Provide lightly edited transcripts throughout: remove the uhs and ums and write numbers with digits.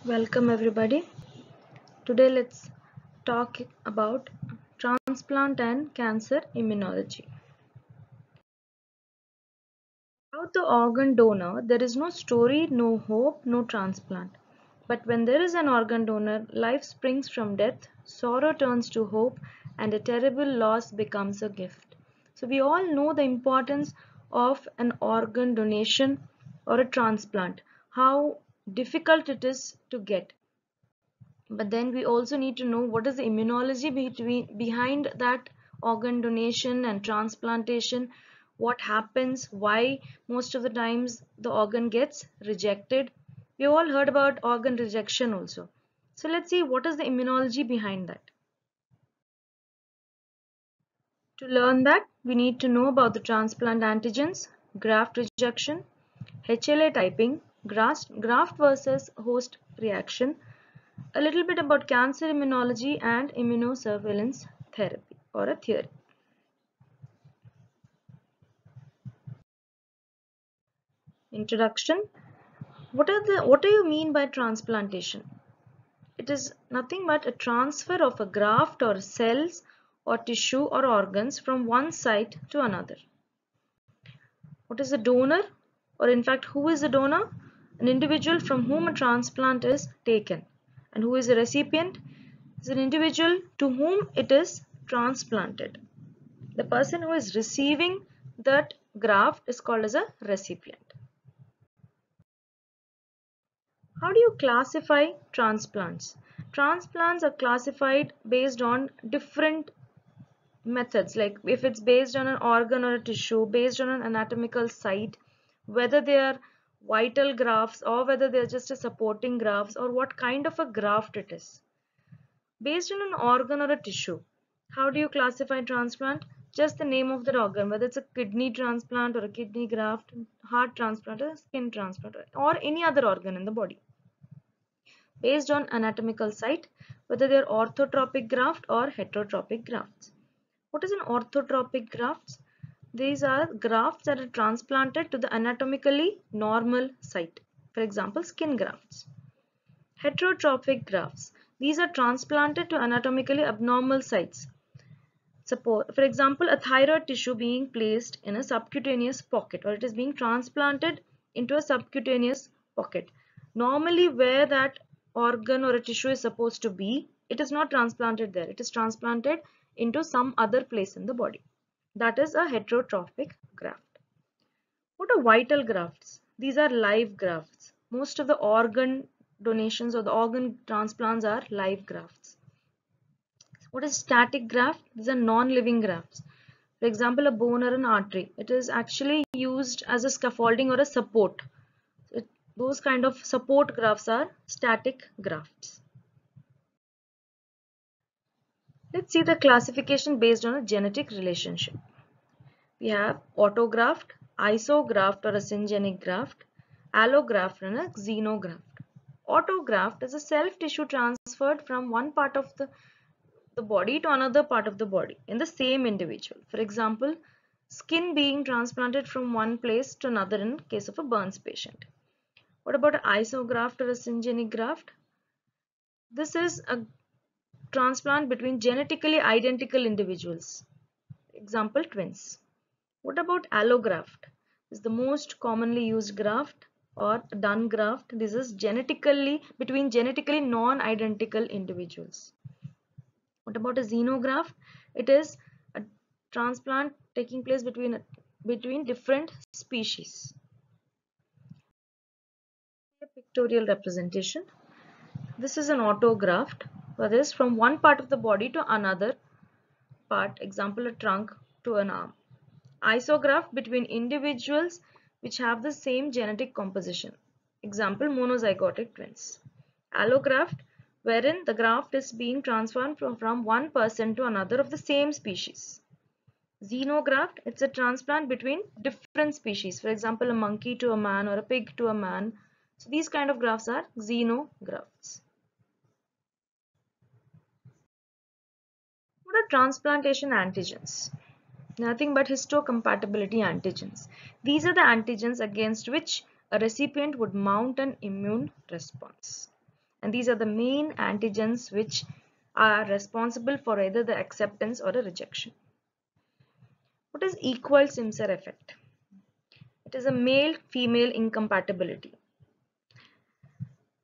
Welcome everybody. Today let's talk about transplant and cancer immunology. Without the organ donor, there is no story, no hope, no transplant. But when there is an organ donor, life springs from death, sorrow turns to hope, and a terrible loss becomes a gift. So we all know the importance of an organ donation or a transplant, how difficult it is to get. But then we also need to know what is the immunology behind that organ donation and transplantation, what happens, why most of the times the organ gets rejected. We all heard about organ rejection also. So let's see what is the immunology behind that. To learn that, we need to know about the transplant antigens, graft rejection, HLA typing, graft versus host reaction, a little bit about cancer immunology and immunosurveillance therapy or a theory. Introduction. What do you mean by transplantation? It is nothing but a transfer of a graft or cells or tissue or organs from one site to another. What is a donor, or in fact who is a donor? An individual from whom a transplant is taken. And who is a recipient? Is an individual to whom it is transplanted. The person who is receiving that graft is called as a recipient. How do you classify transplants? Transplants are classified based on different methods, like if it's based on an organ or a tissue, based on an anatomical site, whether they are vital grafts or whether they're just a supporting grafts, or what kind of a graft it is. Based on an organ or a tissue, how do you classify transplant? Just the name of the organ, whether it's a kidney transplant or a kidney graft, heart transplant or skin transplant or any other organ in the body. Based on anatomical site, whether they're orthotropic graft or heterotropic grafts. What is an orthotropic graft? These are grafts that are transplanted to the anatomically normal site. For example, skin grafts. Heterotrophic grafts. These are transplanted to anatomically abnormal sites. Suppose, for example, a thyroid tissue being placed in a subcutaneous pocket, or it is being transplanted into a subcutaneous pocket. Normally, where that organ or a tissue is supposed to be, it is not transplanted there. It is transplanted into some other place in the body. That is a heterotrophic graft. What are vital grafts? These are live grafts. Most of the organ donations or the organ transplants are live grafts. What is static graft? These are non-living grafts. For example, a bone or an artery. It is actually used as a scaffolding or a support. Those kind of support grafts are static grafts. Let's see the classification based on a genetic relationship. We have autograft, isograft or a syngeneic graft, allograft and a xenograft. Autograft is a self-tissue transferred from one part of the body to another part of the body in the same individual. For example, skin being transplanted from one place to another in case of a burns patient. What about an isograft or a syngeneic graft? This is a transplant between genetically identical individuals. Example, twins. What about allograft? This is the most commonly used graft or done graft. This is between genetically non-identical individuals. What about a xenograft? It is a transplant taking place between different species. A pictorial representation. This is an autograft, that is from one part of the body to another part, example a trunk to an arm. Isograft between individuals which have the same genetic composition, example monozygotic twins. Allograft, wherein the graft is being transferred from one person to another of the same species. Xenograft, it's a transplant between different species, for example a monkey to a man or a pig to a man. So these kind of grafts are xenografts. What are transplantation antigens? Nothing but histocompatibility antigens. These are the antigens against which a recipient would mount an immune response. And these are the main antigens which are responsible for either the acceptance or a rejection. What is Ewald-Simpson effect? It is a male-female incompatibility.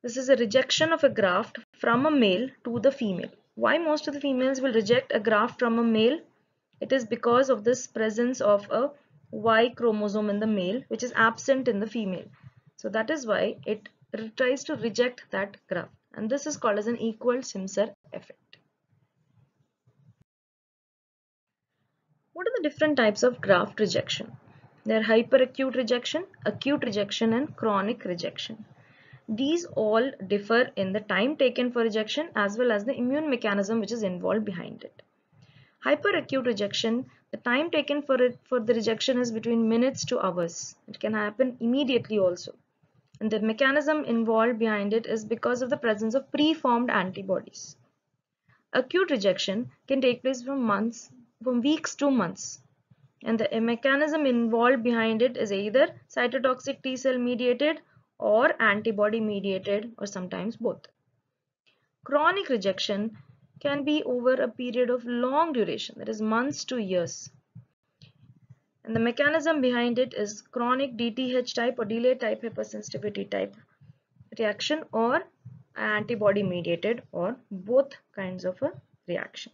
This is a rejection of a graft from a male to the female. Why most of the females will reject a graft from a male? It is because of this presence of a Y chromosome in the male which is absent in the female. So that is why it tries to reject that graft, and this is called as an Ewald-Simpson effect. What are the different types of graft rejection? They are hyperacute rejection, acute rejection, and chronic rejection. These all differ in the time taken for rejection as well as the immune mechanism which is involved behind it. Hyperacute rejection, the time taken for the rejection is between minutes to hours. It can happen immediately also. And the mechanism involved behind it is because of the presence of preformed antibodies. Acute rejection can take place from weeks to months. And the mechanism involved behind it is either cytotoxic T cell mediated or antibody mediated, or sometimes both. Chronic rejection can be over a period of long duration, that is months to years. And the mechanism behind it is chronic DTH type or delayed type hypersensitivity type reaction, or antibody mediated, or both kinds of a reaction.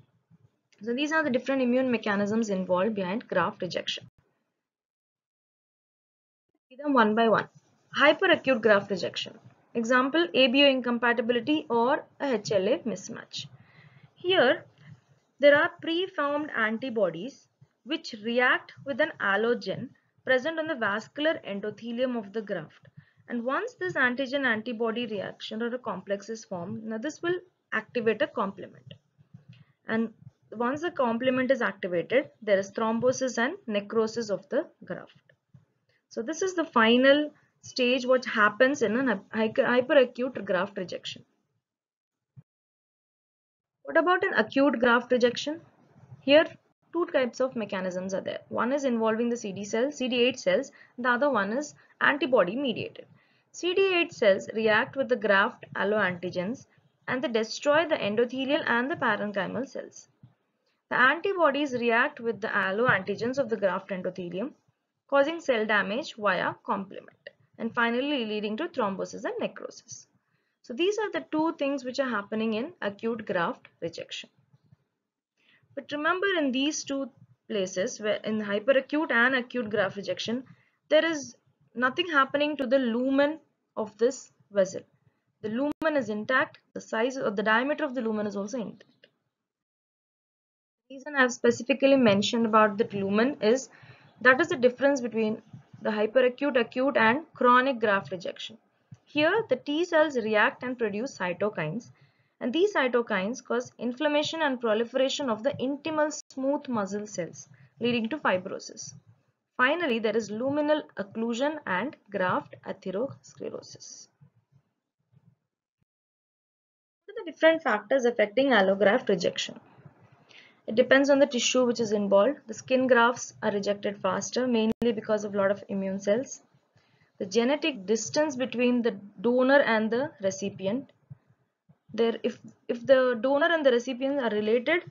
So these are the different immune mechanisms involved behind graft rejection. See them one by one. Hyperacute graft rejection. Example, ABO incompatibility or a HLA mismatch. Here, there are preformed antibodies which react with an allogen present on the vascular endothelium of the graft. And once this antigen antibody reaction or a complex is formed, now this will activate a complement. And once the complement is activated, there is thrombosis and necrosis of the graft. So this is the final stage what happens in a hyperacute graft rejection. What about an acute graft rejection? Here two types of mechanisms are there. One is involving the CD8 cells, the other one is antibody mediated. CD8 cells react with the graft alloantigens and they destroy the endothelial and the parenchymal cells. The antibodies react with the alloantigens of the graft endothelium, causing cell damage via complement and finally leading to thrombosis and necrosis. So these are the two things which are happening in acute graft rejection. But remember, in these two places, where in hyperacute and acute graft rejection, there is nothing happening to the lumen of this vessel. The lumen is intact, the size or the diameter of the lumen is also intact. The reason I have specifically mentioned about the lumen is that is the difference between the hyperacute, acute and chronic graft rejection. Here the T cells react and produce cytokines, and these cytokines cause inflammation and proliferation of the intimal smooth muscle cells, leading to fibrosis. Finally, there is luminal occlusion and graft atherosclerosis. What are the different factors affecting allograft rejection? It depends on the tissue which is involved. The skin grafts are rejected faster, mainly because of a lot of immune cells. The genetic distance between the donor and the recipient. If the donor and the recipient are related,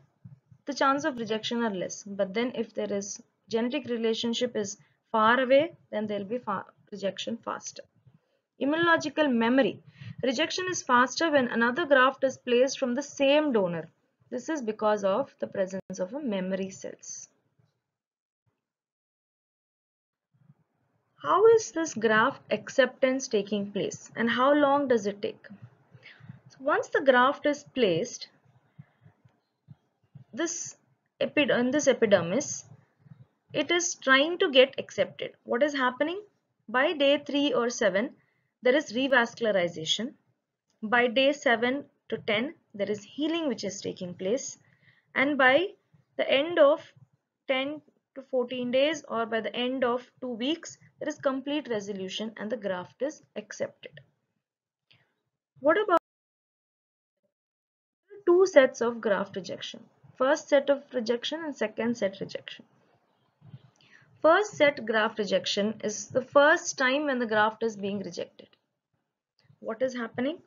the chance of rejection are less. But then if there is genetic relationship is far away, then there will be rejection faster. Immunological memory. Rejection is faster when another graft is placed from the same donor. This is because of the presence of a memory cells. How is this graft acceptance taking place and how long does it take? So once the graft is placed, in this epidermis, it is trying to get accepted. What is happening? By day 3 or 7, there is revascularization. By day 7 to 10, there is healing which is taking place. And by the end of 10 to 14 days or by the end of 2 weeks, there is complete resolution and the graft is accepted. What about two sets of graft rejection? First set of rejection and second set rejection. First set graft rejection is the first time when the graft is being rejected. What is happening?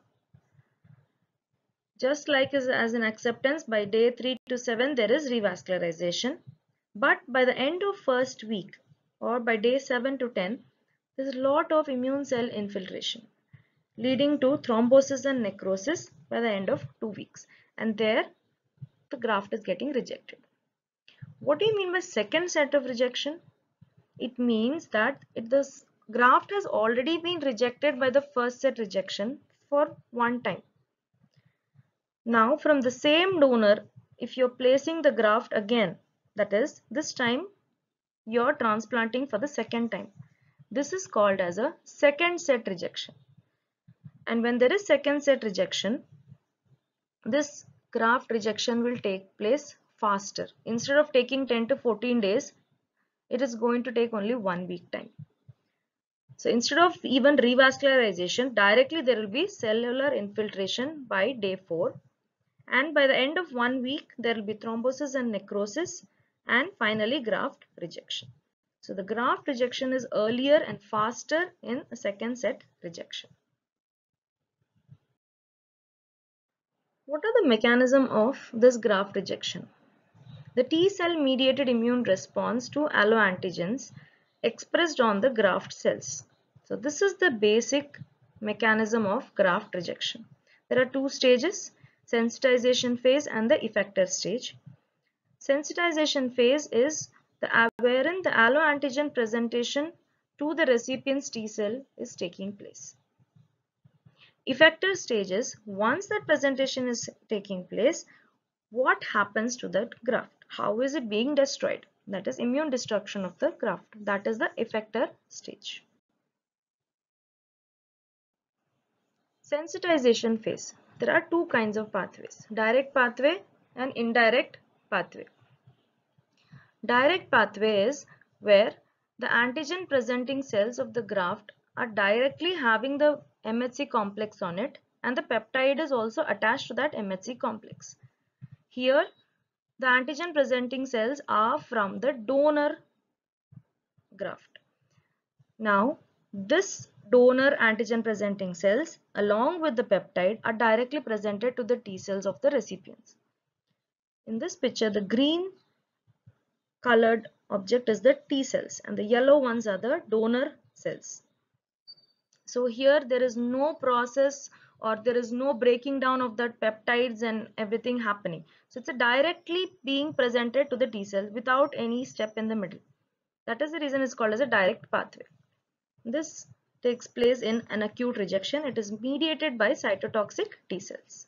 Just like as an acceptance, by day 3 to 7 there is revascularization. But by the end of first week or by day 7 to 10, there is a lot of immune cell infiltration, leading to thrombosis and necrosis by the end of 2 weeks. And there the graft is getting rejected. What do you mean by second set of rejection? It means that the graft has already been rejected by the first set rejection for one time. Now from the same donor, if you're placing the graft again, that is this time you're transplanting for the second time. This is called as a second set rejection. And when there is second set rejection, this graft rejection will take place faster. Instead of taking 10 to 14 days, it is going to take only 1 week time. So instead of even revascularization, directly there will be cellular infiltration by day 4. And by the end of 1 week, there will be thrombosis and necrosis, and finally graft rejection. So the graft rejection is earlier and faster in a second set rejection. What are the mechanism of this graft rejection? The T cell mediated immune response to alloantigens expressed on the graft cells. So this is the basic mechanism of graft rejection. There are two stages, sensitization phase and the effector stage. Sensitization phase is wherein the alloantigen presentation to the recipient's T cell is taking place. Effector stage is once that presentation is taking place, what happens to that graft? How is it being destroyed? That is immune destruction of the graft. That is the effector stage. Sensitization phase. There are two kinds of pathways, direct pathway and indirect pathway. Direct pathway is where the antigen presenting cells of the graft are directly having the MHC complex on it, and the peptide is also attached to that MHC complex. Here the antigen presenting cells are from the donor graft. Now this donor antigen presenting cells along with the peptide are directly presented to the T cells of the recipients. In this picture, the green colored object is the T cells and the yellow ones are the donor cells. So here there is no process or there is no breaking down of that peptides and everything happening. So it's directly being presented to the T cell without any step in the middle. That is the reason it's called as a direct pathway. This takes place in an acute rejection. It is mediated by cytotoxic T cells.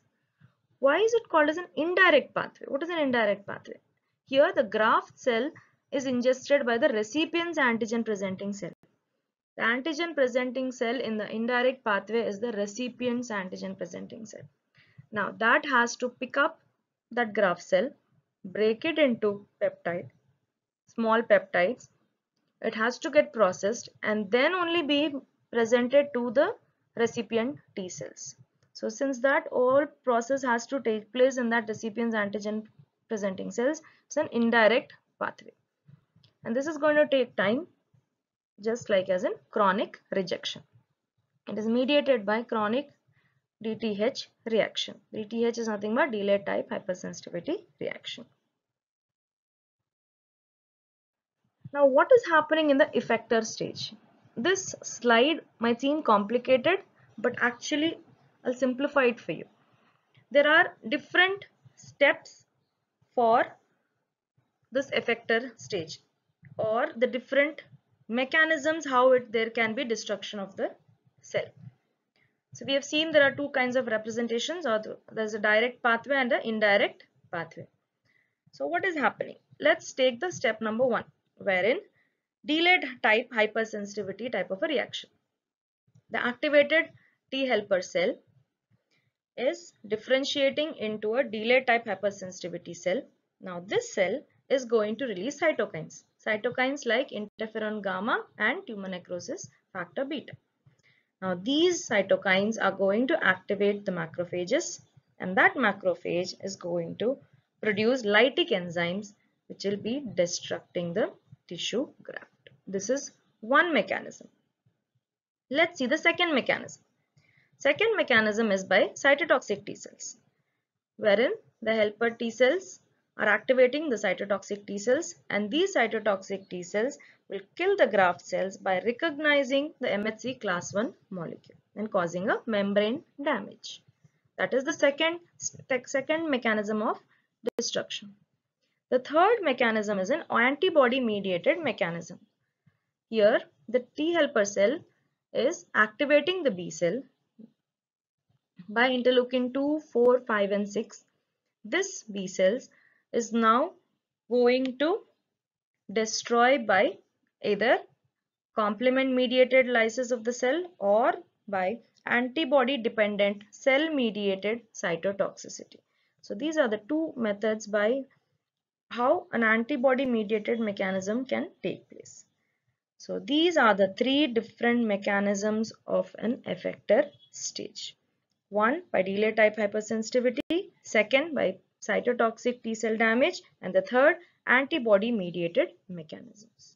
Why is it called as an indirect pathway? What is an indirect pathway? Here the graft cell is ingested by the recipient's antigen presenting cell. The antigen presenting cell in the indirect pathway is the recipient's antigen presenting cell. Now that has to pick up that graft cell, break it into peptide, small peptides. It has to get processed and then only be presented to the recipient T cells. So since that all process has to take place in that recipient's antigen presenting cells, it's an indirect pathway. And this is going to take time, just like as in chronic rejection. It is mediated by chronic DTH reaction. DTH is nothing but delayed type hypersensitivity reaction. Now what is happening in the effector stage? This slide might seem complicated, but actually I'll simplify it for you. There are different steps for this effector stage, or the different mechanisms how there can be destruction of the cell. So we have seen there are two kinds of representations, or there's a direct pathway and an indirect pathway. So what is happening? Let's take the step number 1, wherein delayed type hypersensitivity type of a reaction. The activated T helper cell is differentiating into a delayed type hypersensitivity cell. Now this cell is going to release cytokines. Cytokines like interferon gamma and tumor necrosis factor beta. Now these cytokines are going to activate the macrophages, and that macrophage is going to produce lytic enzymes which will be destructing the tissue graft. This is one mechanism. Let's see the second mechanism. Second mechanism is by cytotoxic T cells. wherein the helper T cells are activating the cytotoxic T cells, and these cytotoxic T cells will kill the graft cells by recognizing the MHC class 1 molecule and causing a membrane damage. That is the second mechanism of destruction. The third mechanism is an antibody mediated mechanism. Here the T helper cell is activating the B cell by interleukin 2, 4, 5 and 6. This B cells is now going to destroy by either complement mediated lysis of the cell or by antibody dependent cell mediated cytotoxicity. So these are the two methods by how an antibody mediated mechanism can take place. So these are the three different mechanisms of an effector stage. One, by delay type hypersensitivity, second by cytotoxic T cell damage, and the third, antibody mediated mechanisms.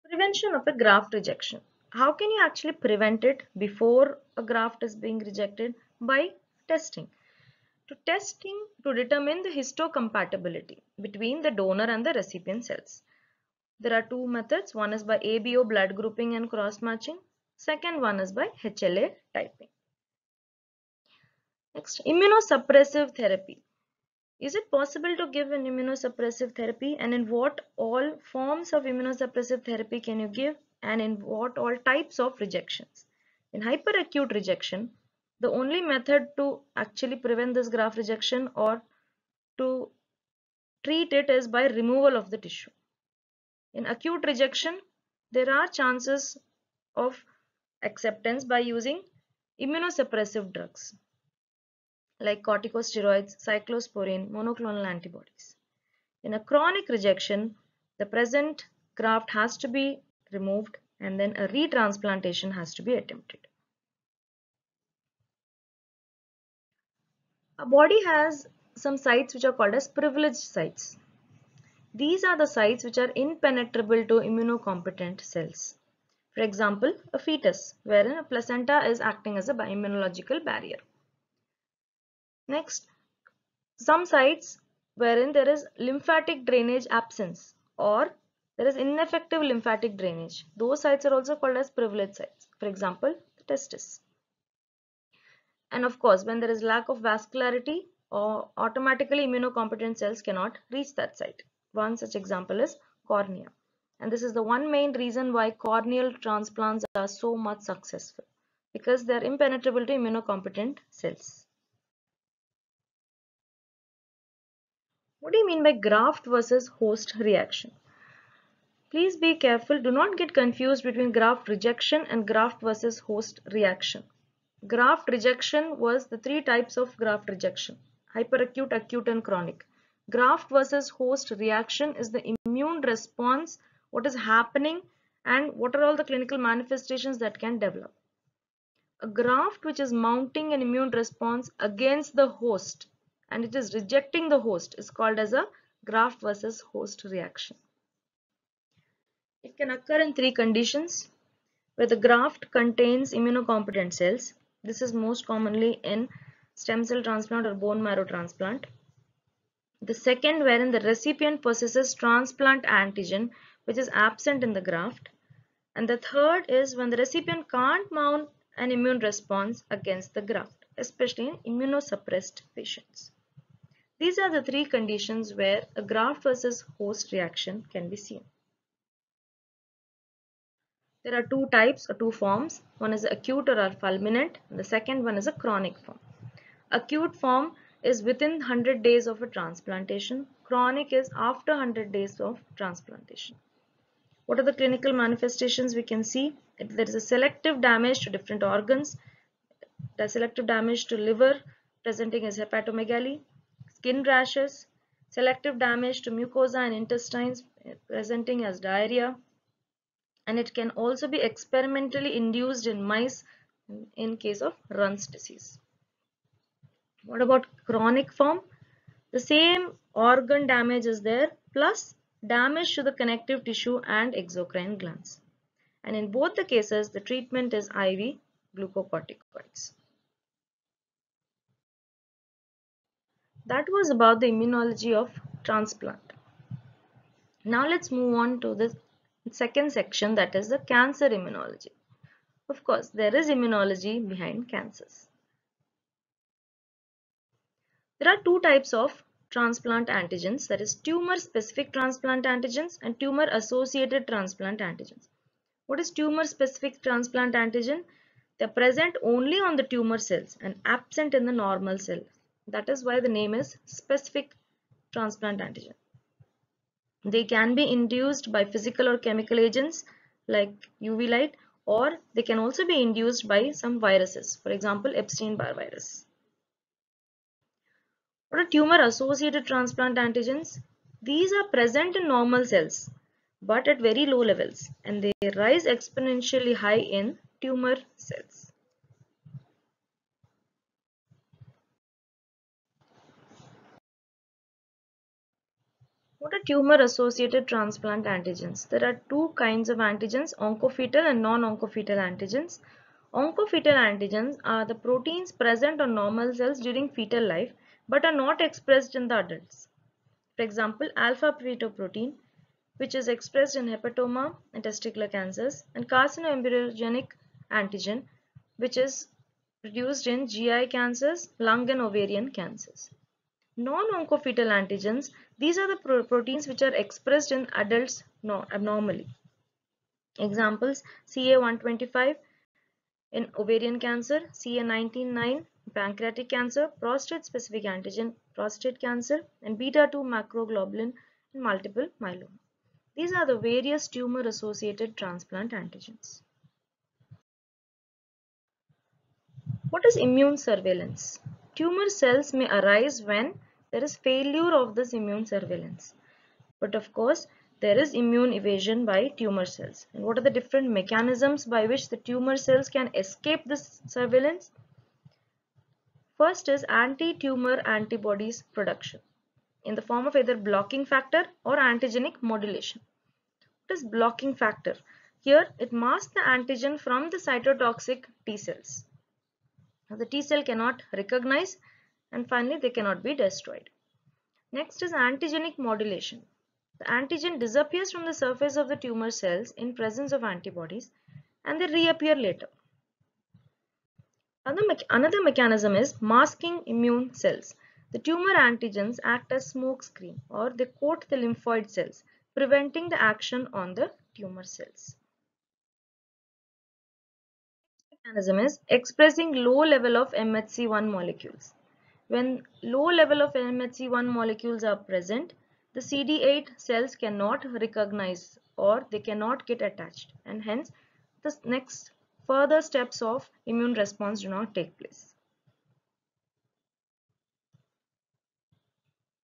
Prevention of a graft rejection. How can you actually prevent it before a graft is being rejected? By testing. Testing to determine the histocompatibility between the donor and the recipient cells. There are two methods. One is by ABO blood grouping and cross matching. Second one is by HLA typing. Next, immunosuppressive therapy. Is it possible to give an immunosuppressive therapy, and in what all forms of immunosuppressive therapy can you give, and in what all types of rejections? In hyperacute rejection, the only method to actually prevent this graft rejection or to treat it is by removal of the tissue. In acute rejection, there are chances of acceptance by using immunosuppressive drugs like corticosteroids, cyclosporine, monoclonal antibodies. In a chronic rejection, the present graft has to be removed and then a retransplantation has to be attempted. A body has some sites which are called as privileged sites. These are the sites which are impenetrable to immunocompetent cells. For example, a fetus, wherein a placenta is acting as a immunological barrier. Next, some sites wherein there is lymphatic drainage absence or there is ineffective lymphatic drainage. Those sites are also called as privileged sites. For example, the testis. And of course, when there is lack of vascularity, or automatically immunocompetent cells cannot reach that site. One such example is cornea. And this is the one main reason why corneal transplants are so much successful, because they are impenetrable to immunocompetent cells. What do you mean by graft versus host reaction? Please be careful. Do not get confused between graft rejection and graft versus host reaction. Graft rejection was the three types of graft rejection: hyperacute, acute and chronic. Graft versus host reaction is the immune response, what is happening and what are all the clinical manifestations that can develop. A graft which is mounting an immune response against the host and it is rejecting the host is called as a graft versus host reaction. It can occur in three conditions: where the graft contains immunocompetent cells. This is most commonly in stem cell transplant or bone marrow transplant. The second, wherein the recipient possesses transplant antigen which is absent in the graft. And the third is when the recipient can't mount an immune response against the graft, especially in immunosuppressed patients. These are the three conditions where a graft versus host reaction can be seen. There are two types or two forms. One is acute or fulminant, and the second one is a chronic form. Acute form is within 100 days of a transplantation. Chronic is after 100 days of transplantation. What are the clinical manifestations we can see? There is a selective damage to different organs, the selective damage to liver presenting as hepatomegaly, skin rashes, selective damage to mucosa and intestines presenting as diarrhea, and it can also be experimentally induced in mice in case of Run's disease. What about chronic form? The same organ damage is there plus damage to the connective tissue and exocrine glands. And in both the cases, the treatment is IV glucocorticoids. That was about the immunology of transplant. Now let's move on to the second section, that is the cancer immunology. Of course, there is immunology behind cancers. There are two types of transplant antigens, that is tumor specific transplant antigens and tumor associated transplant antigens. What is tumor specific transplant antigen? They are present only on the tumor cells and absent in the normal cells. That is why the name is specific transplant antigen. They can be induced by physical or chemical agents like UV light, or they can also be induced by some viruses, for example Epstein-Barr virus. What are tumor associated transplant antigens? These are present in normal cells but at very low levels, and they rise exponentially high in tumor cells. What are tumor associated transplant antigens? There are two kinds of antigens, oncofetal and non-oncofetal antigens. Oncofetal antigens are the proteins present on normal cells during fetal life but are not expressed in the adults. For example, alpha-fetoprotein, which is expressed in hepatoma and testicular cancers, and carcinoembryogenic antigen, which is produced in GI cancers, lung and ovarian cancers. Non-oncofetal antigens, these are the proteins which are expressed in adults abnormally. Examples, CA125 in ovarian cancer, CA19-9 pancreatic cancer, prostate specific antigen prostate cancer, and beta-2 macroglobulin in multiple myeloma. These are the various tumor associated transplant antigens. What is immune surveillance? Tumor cells may arise when there is failure of this immune surveillance. But of course, there is immune evasion by tumor cells. And what are the different mechanisms by which the tumor cells can escape this surveillance? First is anti-tumor antibodies production in the form of either blocking factor or antigenic modulation. What is blocking factor? Here it masks the antigen from the cytotoxic T cells. The T cell cannot recognize, and finally they cannot be destroyed. Next is antigenic modulation. The antigen disappears from the surface of the tumor cells in presence of antibodies and they reappear later. Another mechanism is masking immune cells. The tumor antigens act as smoke screen, or they coat the lymphoid cells, preventing the action on the tumor cells. Mechanism is expressing low level of MHC1 molecules. When low level of MHC1 molecules are present, the CD8 cells cannot recognize or they cannot get attached, and hence the next further steps of immune response do not take place.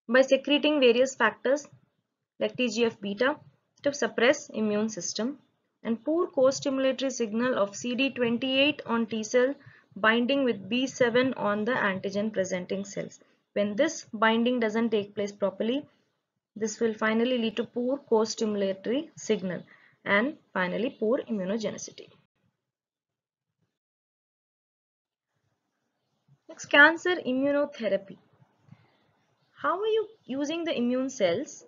By secreting various factors like TGF-beta to suppress immune system, and poor co-stimulatory signal of CD28 on T cell binding with B7 on the antigen presenting cells. When this binding doesn't take place properly, this will finally lead to poor co-stimulatory signal and finally poor immunogenicity. Next, cancer immunotherapy. How are you using the immune cells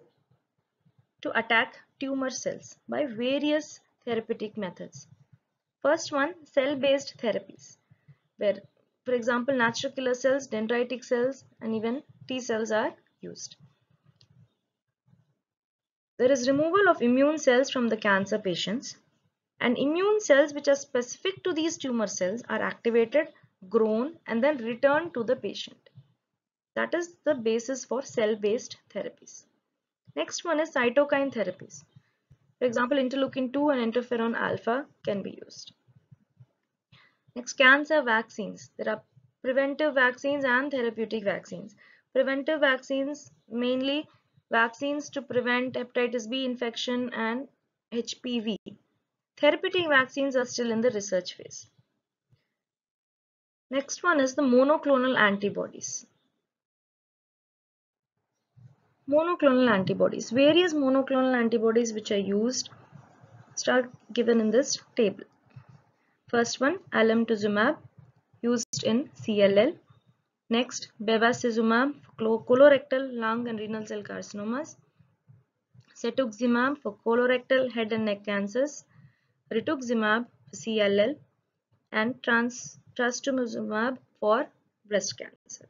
to attack tumor cells? By various therapeutic methods. First one, cell-based therapies, where, for example, natural killer cells, dendritic cells, and even T cells are used. There is removal of immune cells from the cancer patients, and immune cells which are specific to these tumor cells are activated, grown, and then returned to the patient. That is the basis for cell-based therapies. Next one is cytokine therapies. For example, interleukin 2 and interferon alpha can be used. Next, cancer vaccines. There are preventive vaccines and therapeutic vaccines. Preventive vaccines, mainly vaccines to prevent hepatitis B infection and HPV. Therapeutic vaccines are still in the research phase. Next one is the monoclonal antibodies. Monoclonal antibodies. Various monoclonal antibodies which are used are given in this table. First one, alemtuzumab, used in CLL. Next, bevacizumab for colorectal, lung and renal cell carcinomas, cetuximab for colorectal, head and neck cancers, rituximab for CLL, and trastuzumab for breast cancer.